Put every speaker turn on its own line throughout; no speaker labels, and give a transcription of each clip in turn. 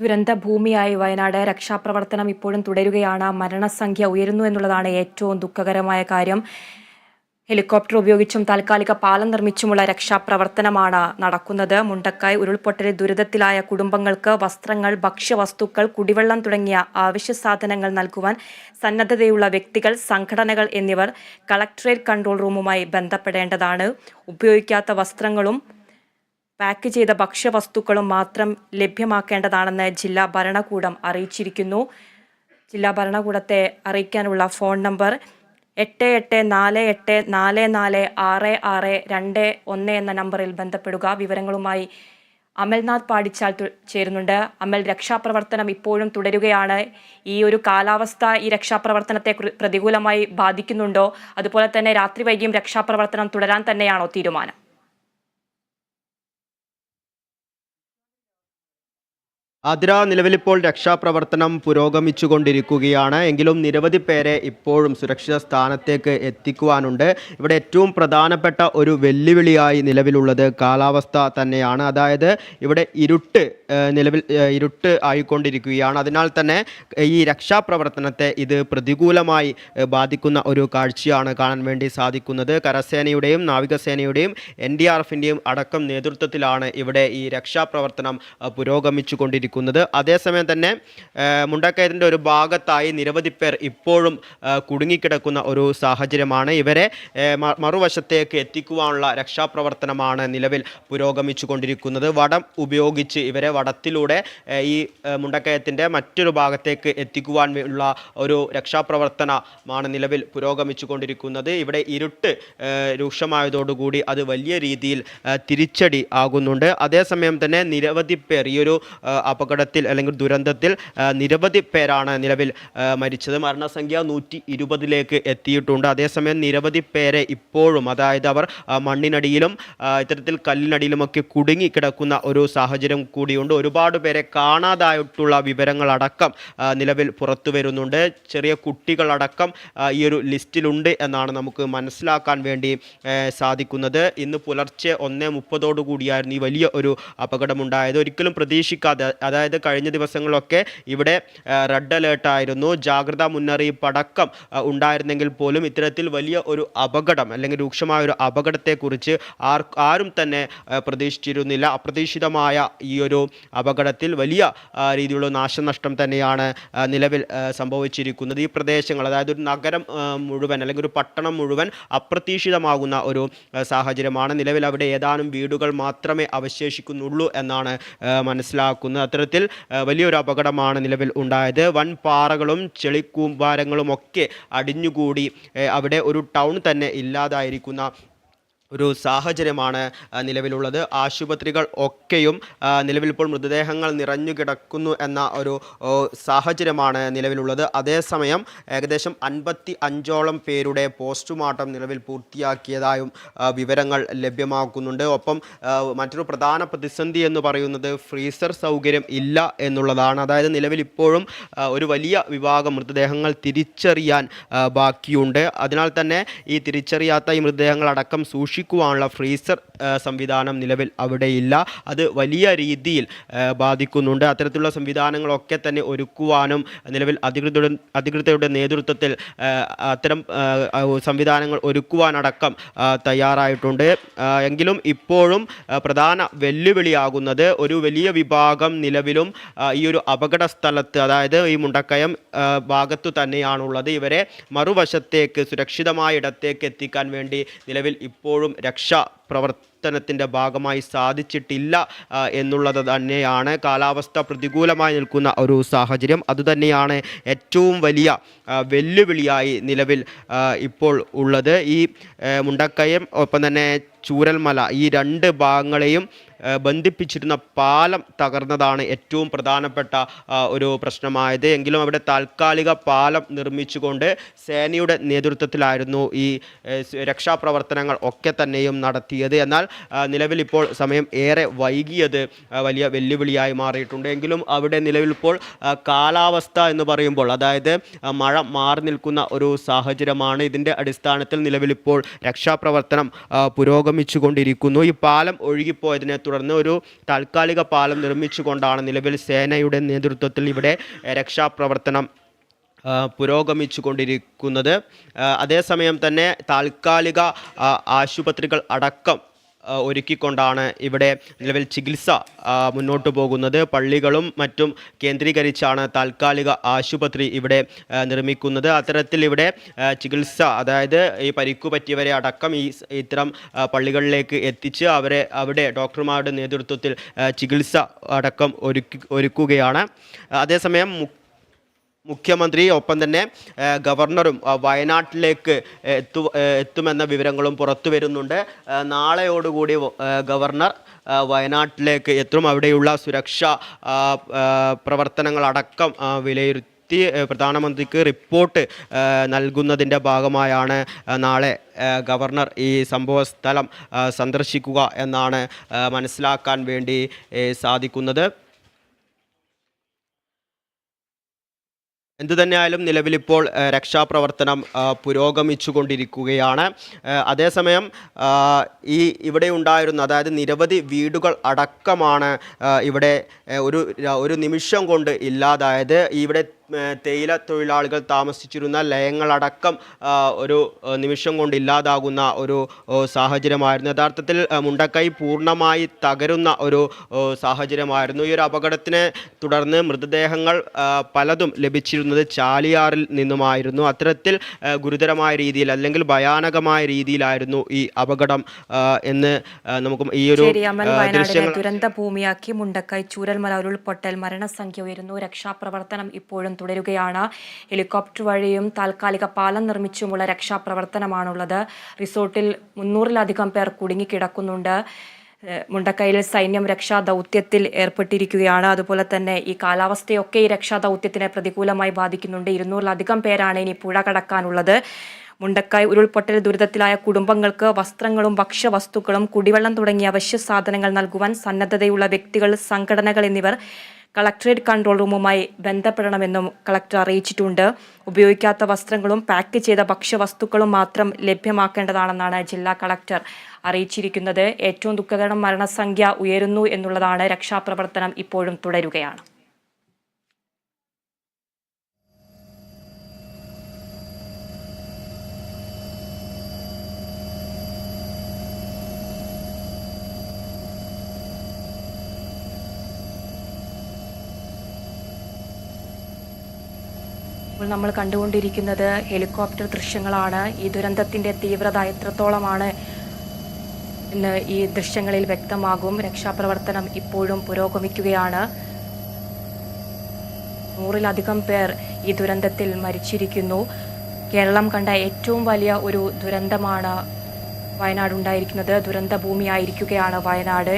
ദുരന്ത ഭൂമിയായി വയനാട്. രക്ഷാപ്രവർത്തനം ഇപ്പോഴും തുടരുകയാണ്. മരണസംഖ്യ ഉയരുന്നു എന്നുള്ളതാണ് ഏറ്റവും ദുഃഖകരമായ കാര്യം. ഹെലികോപ്റ്റർ ഉപയോഗിച്ചും താൽക്കാലിക പാലം നിർമ്മിച്ചുമുള്ള രക്ഷാപ്രവർത്തനമാണ് നടക്കുന്നത്. മുണ്ടക്കായ് ഉരുൾപൊട്ടലിൽ ദുരിതത്തിലായ കുടുംബങ്ങൾക്ക് വസ്ത്രങ്ങൾ, ഭക്ഷ്യവസ്തുക്കൾ, കുടിവെള്ളം തുടങ്ങിയ അവശ്യ സാധനങ്ങൾ നൽകുവാൻ സന്നദ്ധതയുള്ള വ്യക്തികൾ, സംഘടനകൾ എന്നിവർ കളക്ടറേറ്റ് കൺട്രോൾ റൂമുമായി ബന്ധപ്പെടേണ്ടതാണ്. ഉപയോഗിക്കാത്ത വസ്ത്രങ്ങളും പാക്ക് ചെയ്ത ഭക്ഷ്യവസ്തുക്കളും മാത്രം ലഭ്യമാക്കേണ്ടതാണെന്ന് ജില്ലാ ഭരണകൂടം അറിയിച്ചിരിക്കുന്നു. ജില്ലാ ഭരണകൂടത്തെ അറിയിക്കാനുള്ള ഫോൺ നമ്പർ 8848446621 എന്ന നമ്പറിൽ ബന്ധപ്പെടുക. വിവരങ്ങളുമായി അമൽനാഥ് പാടിച്ചാൽ ചേരുന്നുണ്ട്. അമൽ, രക്ഷാപ്രവർത്തനം ഇപ്പോഴും തുടരുകയാണ്. ഈ ഒരു കാലാവസ്ഥ ഈ രക്ഷാപ്രവർത്തനത്തെ പ്രതികൂലമായി ബാധിക്കുന്നുണ്ടോ? അതുപോലെ തന്നെ രാത്രി വൈകിയും രക്ഷാപ്രവർത്തനം തുടരാൻ തന്നെയാണോ തീരുമാനം?
അതിര, നിലവിലിപ്പോൾ രക്ഷാപ്രവർത്തനം പുരോഗമിച്ചുകൊണ്ടിരിക്കുകയാണ്. എങ്കിലും നിരവധി പേരെ ഇപ്പോഴും സുരക്ഷിത സ്ഥാനത്തേക്ക് എത്തിക്കുവാനുണ്ട്. ഇവിടെ ഏറ്റവും പ്രധാനപ്പെട്ട ഒരു വെല്ലുവിളിയായി നിലവിലുള്ളത് കാലാവസ്ഥ തന്നെയാണ്. അതായത് ഇവിടെ ഇരുട്ട് ആയിക്കൊണ്ടിരിക്കുകയാണ്. അതിനാൽ തന്നെ ഈ രക്ഷാപ്രവർത്തനത്തെ ഇത് പ്രതികൂലമായി ബാധിക്കുന്ന ഒരു കാഴ്ചയാണ് കാണാൻ വേണ്ടി സാധിക്കുന്നത്. കരസേനയുടെയും നാവികസേനയുടെയും NDRFിൻ്റെയും അടക്കം നേതൃത്വത്തിലാണ് ഇവിടെ ഈ രക്ഷാപ്രവർത്തനം പുരോഗമിച്ചുകൊണ്ടിരിക്കുന്നത്. അതേസമയം തന്നെ മുണ്ടക്കയത്തിൻ്റെ ഒരു ഭാഗത്തായി നിരവധി പേർ ഇപ്പോഴും കുടുങ്ങിക്കിടക്കുന്ന ഒരു സാഹചര്യമാണ്. ഇവരെ മറുവശത്തേക്ക് എത്തിക്കുവാനുള്ള രക്ഷാപ്രവർത്തനമാണ് നിലവിൽ പുരോഗമിച്ചു കൊണ്ടിരിക്കുന്നത്. വടം ഉപയോഗിച്ച് ഇവരെ വടത്തിലൂടെ ഈ മുണ്ടക്കയത്തിൻ്റെ മറ്റൊരു ഭാഗത്തേക്ക് എത്തിക്കുവാൻ ഉള്ള ഒരു രക്ഷാപ്രവർത്തനമാണ് നിലവിൽ പുരോഗമിച്ചു കൊണ്ടിരിക്കുന്നത്. ഇവിടെ ഇരുട്ട് രൂക്ഷമായതോടുകൂടി അത് വലിയ രീതിയിൽ തിരിച്ചടി ആകുന്നുണ്ട്. അതേസമയം തന്നെ നിരവധി പേർ ഈ ഒരു അപകടത്തിൽ അല്ലെങ്കിൽ ദുരന്തത്തിൽ നിരവധി പേരാണ് നിലവിൽ മരിച്ചത്. മരണസംഖ്യ 120ലേക്ക് എത്തിയിട്ടുണ്ട്. അതേസമയം നിരവധി പേരെ ഇപ്പോഴും, അതായത് അവർ മണ്ണിനടിയിലും ഇത്തരത്തിൽ കല്ലിനടിയിലുമൊക്കെ കുടുങ്ങിക്കിടക്കുന്ന ഒരു സാഹചര്യം കൂടിയുണ്ട്. ഒരുപാട് പേരെ കാണാതായിട്ടുള്ള വിവരങ്ങളടക്കം നിലവിൽ പുറത്തു വരുന്നുണ്ട്. ചെറിയ കുട്ടികളടക്കം ഈ ഒരു ലിസ്റ്റിലുണ്ട് എന്നാണ് നമുക്ക് മനസ്സിലാക്കാൻ വേണ്ടി സാധിക്കുന്നത്. ഇന്ന് പുലർച്ചെ 1:30 കൂടിയായിരുന്നു ഈ വലിയ ഒരു അപകടമുണ്ടായത്. ഒരിക്കലും പ്രതീക്ഷിക്കാതെ, അതായത് കഴിഞ്ഞ ദിവസങ്ങളിലൊക്കെ ഇവിടെ റെഡ് അലേർട്ടായിരുന്നു, ജാഗ്രതാ മുന്നറിയിപ്പ് അടക്കം ഉണ്ടായിരുന്നെങ്കിൽ പോലും ഇത്തരത്തിൽ വലിയ ഒരു അപകടം അല്ലെങ്കിൽ രൂക്ഷമായ ഒരു അപകടത്തെക്കുറിച്ച് ആരും തന്നെ പ്രതീക്ഷിച്ചിരുന്നില്ല. അപ്രതീക്ഷിതമായ ഈ ഒരു അപകടത്തിൽ വലിയ രീതിയിലുള്ള നാശനഷ്ടം തന്നെയാണ് നിലവിൽ സംഭവിച്ചിരിക്കുന്നത്. ഈ പ്രദേശങ്ങൾ, അതായത് ഒരു നഗരം മുഴുവൻ അല്ലെങ്കിൽ ഒരു പട്ടണം മുഴുവൻ അപ്രതീക്ഷിതമാകുന്ന ഒരു സാഹചര്യമാണ് നിലവിൽ. അവിടെ ഏതാനും വീടുകൾ മാത്രമേ അവശേഷിക്കുന്നുള്ളൂ എന്നാണ് മനസ്സിലാക്കുന്നത്. അത്തരത്തിൽ വലിയൊരു അപകടമാണ് നിലവിൽ ഉണ്ടായത്. വൻ പാറകളും ചെളിക്കൂമ്പാരങ്ങളും ഒക്കെ അടിഞ്ഞുകൂടി അവിടെ ഒരു ടൗൺ തന്നെ ഇല്ലാതായിരിക്കുന്ന ഒരു സാഹചര്യമാണ് നിലവിലുള്ളത്. ആശുപത്രികൾ ഒക്കെയും നിലവിലിപ്പോൾ മൃതദേഹങ്ങൾ നിറഞ്ഞു കിടക്കുന്നു എന്ന ഒരു സാഹചര്യമാണ് നിലവിലുള്ളത്. അതേസമയം ഏകദേശം 55ഓളം പേരുടെ പോസ്റ്റ്മോർട്ടം നിലവിൽ പൂർത്തിയാക്കിയതായും വിവരങ്ങൾ ലഭ്യമാക്കുന്നുണ്ട്. ഒപ്പം മറ്റൊരു പ്രധാന പ്രതിസന്ധി എന്ന് പറയുന്നത് ഫ്രീസർ സൗകര്യം ഇല്ല എന്നുള്ളതാണ്. അതായത് നിലവിൽ ഇപ്പോഴും ഒരു വലിയ വിഭാഗം മൃതദേഹങ്ങൾ തിരിച്ചറിയാൻ ബാക്കിയുണ്ട്. അതിനാൽ തന്നെ ഈ തിരിച്ചറിയാത്ത ഈ മൃതദേഹങ്ങളടക്കം സൂക്ഷിക്കുവാനുള്ള ഫ്രീസർ സംവിധാനം നിലവിൽ അവിടെയില്ല. അത് വലിയ രീതിയിൽ ബാധിക്കുന്നുണ്ട്. അത്തരത്തിലുള്ള സംവിധാനങ്ങളൊക്കെ തന്നെ ഒരുക്കുവാനും നിലവിൽ അധികൃതരുടെ നേതൃത്വത്തിൽ അത്തരം സംവിധാനങ്ങൾ ഒരുക്കുവാനടക്കം തയ്യാറായിട്ടുണ്ട്. എങ്കിലും ഇപ്പോഴും പ്രധാന വെല്ലുവിളിയാകുന്നത് ഒരു വലിയ വിഭാഗം നിലവിലും ഈ ഒരു അപകട സ്ഥലത്ത്, അതായത് ഈ മുണ്ടക്കയം ഭാഗത്തു തന്നെയാണുള്ളത്. ഇവരെ മറുവശത്തേക്ക് സുരക്ഷിതമായ ഇടത്തേക്ക് എത്തിക്കാൻ വേണ്ടി നിലവിൽ ഇപ്പോഴും രക്ഷാപ്രവർത്തനത്തിൻ്റെ ഭാഗമായി സാധിച്ചിട്ടില്ല എന്നുള്ളത് തന്നെയാണ്. കാലാവസ്ഥ പ്രതികൂലമായി നിൽക്കുന്ന ഒരു സാഹചര്യം അതുതന്നെയാണ് ഏറ്റവും വലിയ വെല്ലുവിളിയായി നിലവിൽ ഇപ്പോൾ ഉള്ളത്. ഈ മുണ്ടക്കയം ഒപ്പം തന്നെ ചൂരൽമല, ഈ രണ്ട് ഭാഗങ്ങളെയും ബന്ധിപ്പിച്ചിരുന്ന പാലം തകർന്നതാണ് ഏറ്റവും പ്രധാനപ്പെട്ട ഒരു പ്രശ്നമായത്. എങ്കിലും അവിടെ താൽക്കാലിക പാലം നിർമ്മിച്ചുകൊണ്ട് സേനയുടെ നേതൃത്വത്തിലായിരുന്നു ഈ രക്ഷാപ്രവർത്തനങ്ങൾ ഒക്കെ തന്നെയും നടത്തിയത്. എന്നാൽ നിലവിൽ ഇപ്പോൾ സമയം ഏറെ വൈകിയത് വലിയ വെല്ലുവിളിയായി മാറിയിട്ടുണ്ട്. എങ്കിലും അവിടെ നിലവിലിപ്പോൾ കാലാവസ്ഥ എന്ന് പറയുമ്പോൾ, അതായത് മഴ മാറി നിൽക്കുന്ന ഒരു സാഹചര്യമാണ്. ഇതിൻ്റെ അടിസ്ഥാനത്തിൽ നിലവിലിപ്പോൾ രക്ഷാപ്രവർത്തനം പുരോഗമിച്ചു പുരോഗമിച്ചുകൊണ്ടിരിക്കുന്നു. ഈ പാലം ഒഴുകിപ്പോയതിനെ തുടർന്ന് ഒരു താൽക്കാലിക പാലം നിർമ്മിച്ചുകൊണ്ടാണ് നിലവിൽ സേനയുടെ നേതൃത്വത്തിൽ ഇവിടെ രക്ഷാപ്രവർത്തനം പുരോഗമിച്ചു കൊണ്ടിരിക്കുന്നത്. അതേസമയം തന്നെ താൽക്കാലിക ആശുപത്രികൾ അടക്കം ഒരുക്കിക്കൊണ്ടാണ് ഇവിടെ നിലവിൽ ചികിത്സ മുന്നോട്ട് പോകുന്നത്. പള്ളികളും മറ്റും കേന്ദ്രീകരിച്ചാണ് താൽക്കാലിക ആശുപത്രി ഇവിടെ നിർമ്മിക്കുന്നത്. അത്തരത്തിൽ ഇവിടെ ചികിത്സ, അതായത് ഈ പരിക്കു പറ്റിയവരെ അടക്കം ഇത്തരം പള്ളികളിലേക്ക് എത്തിച്ച് അവരെ അവിടെ ഡോക്ടർമാരുടെ നേതൃത്വത്തിൽ ചികിത്സ അടക്കം ഒരുക്കുകയാണ്. അതേസമയം മുഖ്യമന്ത്രി ഒപ്പം തന്നെ ഗവർണറും വയനാട്ടിലേക്ക് എത്തുമെന്ന വിവരങ്ങളും പുറത്തു വരുന്നുണ്ട്. നാളെയോടുകൂടി ഗവർണർ വയനാട്ടിലേക്ക് എത്തും. അവിടെയുള്ള സുരക്ഷാ പ്രവർത്തനങ്ങളടക്കം വിലയിരുത്തി പ്രധാനമന്ത്രിക്ക് റിപ്പോർട്ട് നൽകുന്നതിൻ്റെ ഭാഗമായാണ് നാളെ ഗവർണർ ഈ സംഭവ സ്ഥലം സന്ദർശിക്കുക എന്നാണ് മനസ്സിലാക്കാൻ വേണ്ടി സാധിക്കുന്നത്. എന്തുതന്നെയായാലും നിലവിലിപ്പോൾ രക്ഷാപ്രവർത്തനം പുരോഗമിച്ചു കൊണ്ടിരിക്കുകയാണ്. അതേസമയം ഇവിടെ ഉണ്ടായിരുന്ന, അതായത് നിരവധി വീടുകൾ അടക്കമാണ് ഇവിടെ ഒരു നിമിഷം കൊണ്ട് ഇല്ലാതായത്. ഇവിടെ തേയില തൊഴിലാളികൾ താമസിച്ചിരുന്ന ലയങ്ങളടക്കം ഒരു നിമിഷം കൊണ്ട് ഇല്ലാതാകുന്ന ഒരു സാഹചര്യമായിരുന്നു. യഥാർത്ഥത്തിൽ മുണ്ടക്കൈ പൂർണ്ണമായി തകരുന്ന ഒരു സാഹചര്യമായിരുന്നു. ഈ ഒരു അപകടത്തിനെ തുടർന്ന് മൃതദേഹങ്ങൾ പലതും ലഭിച്ചിരുന്നത് ചാലിയാറിൽ നിന്നുമായിരുന്നു. അത്തരത്തിൽ ഗുരുതരമായ രീതിയിൽ, അല്ലെങ്കിൽ ഭയാനകമായ രീതിയിലായിരുന്നു ഈ അപകടം എന്ന് നമുക്ക് ഈ ഒരു ദൃശ്യങ്ങൾ
ദുരന്ത ഭൂമിയാക്കി മുണ്ടക്കൈ ചൂരൽമല ഉരുൾപൊട്ടൽ മരണസംഖ്യ ഉയരുന്നു. രക്ഷാപ്രവർത്തനം ഇപ്പോഴും തുടരുകയാണ്. ഹെലികോപ്റ്റർ വഴിയും താൽക്കാലിക പാലം നിർമ്മിച്ചുമുള്ള രക്ഷാപ്രവർത്തനമാണുള്ളത്. റിസോർട്ടിൽ 300-ലധികം പേർ കുടുങ്ങിക്കിടക്കുന്നുണ്ട്. മുണ്ടക്കൈയിൽ സൈന്യം രക്ഷാ ദൗത്യത്തിൽ ഏർപ്പെട്ടിരിക്കുകയാണ്. അതുപോലെ തന്നെ ഈ കാലാവസ്ഥയൊക്കെ ഈ രക്ഷാ ദൗത്യത്തിനെ പ്രതികൂലമായി ബാധിക്കുന്നുണ്ട്. 200-ലധികം പേരാണ് ഇനി പുഴ കടക്കാനുള്ളത്. മുണ്ടക്കൈ ഉരുൾപൊട്ടൽ ദുരിതത്തിലായ കുടുംബങ്ങൾക്ക് വസ്ത്രങ്ങളും ഭക്ഷ്യവസ്തുക്കളും കുടിവെള്ളം തുടങ്ങിയ അവശ്യ സാധനങ്ങൾ നൽകുവാൻ സന്നദ്ധതയുള്ള വ്യക്തികൾ, സംഘടനകൾ എന്നിവർ കളക്ടറേറ്റ് കൺട്രോൾ റൂമുമായി ബന്ധപ്പെടണമെന്നും കളക്ടർ അറിയിച്ചിട്ടുണ്ട്. ഉപയോഗിക്കാത്ത വസ്ത്രങ്ങളും പാക്ക് ചെയ്ത ഭക്ഷ്യവസ്തുക്കളും മാത്രം ലഭ്യമാക്കേണ്ടതാണെന്നാണ് ജില്ലാ കളക്ടർ അറിയിച്ചിരിക്കുന്നത്. ഏറ്റവും ദുഃഖകരം മരണസംഖ്യ ഉയരുന്നു എന്നുള്ളതാണ്. രക്ഷാപ്രവർത്തനം ഇപ്പോഴും തുടരുകയാണ്. ഇപ്പോൾ നമ്മൾ കണ്ടുകൊണ്ടിരിക്കുന്നത് ഹെലികോപ്റ്റർ ദൃശ്യങ്ങളാണ്. ഈ ദുരന്തത്തിൻ്റെ തീവ്രത എത്രത്തോളമാണ് എന്ന് ഈ ദൃശ്യങ്ങളിൽ വ്യക്തമാകും. രക്ഷാപ്രവർത്തനം ഇപ്പോഴും പുരോഗമിക്കുകയാണ്. 100-ലധികം പേർ ഈ ദുരന്തത്തിൽ മരിച്ചിരിക്കുന്നു. കേരളം കണ്ട ഏറ്റവും വലിയ ഒരു ദുരന്തമാണ് വയനാടുണ്ടായിരിക്കുന്നത്. ദുരന്ത ഭൂമിയായിരിക്കുകയാണ് വയനാട്.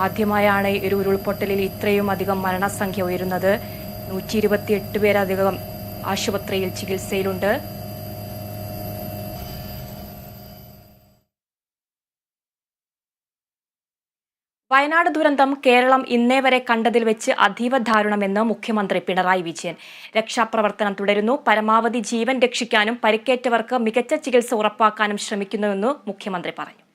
ആദ്യമായാണ് ഒരു ഉരുൾപൊട്ടലിൽ ഇത്രയും അധികം മരണസംഖ്യ ഉയരുന്നത്. 128 പേരധികം ആശുപത്രിയിൽ ചികിത്സയിലുണ്ട്. വയനാട് ദുരന്തം കേരളം ഇന്നേ വരെ കണ്ടതിൽ വെച്ച് അതീവ ദാരുണമെന്ന് മുഖ്യമന്ത്രി പിണറായി വിജയൻ. രക്ഷാപ്രവർത്തനം തുടരുന്നു. പരമാവധി ജീവൻ രക്ഷിക്കാനും പരിക്കേറ്റവർക്ക് മികച്ച ചികിത്സ ഉറപ്പാക്കാനും ശ്രമിക്കുന്നുവെന്ന് മുഖ്യമന്ത്രി പറഞ്ഞു.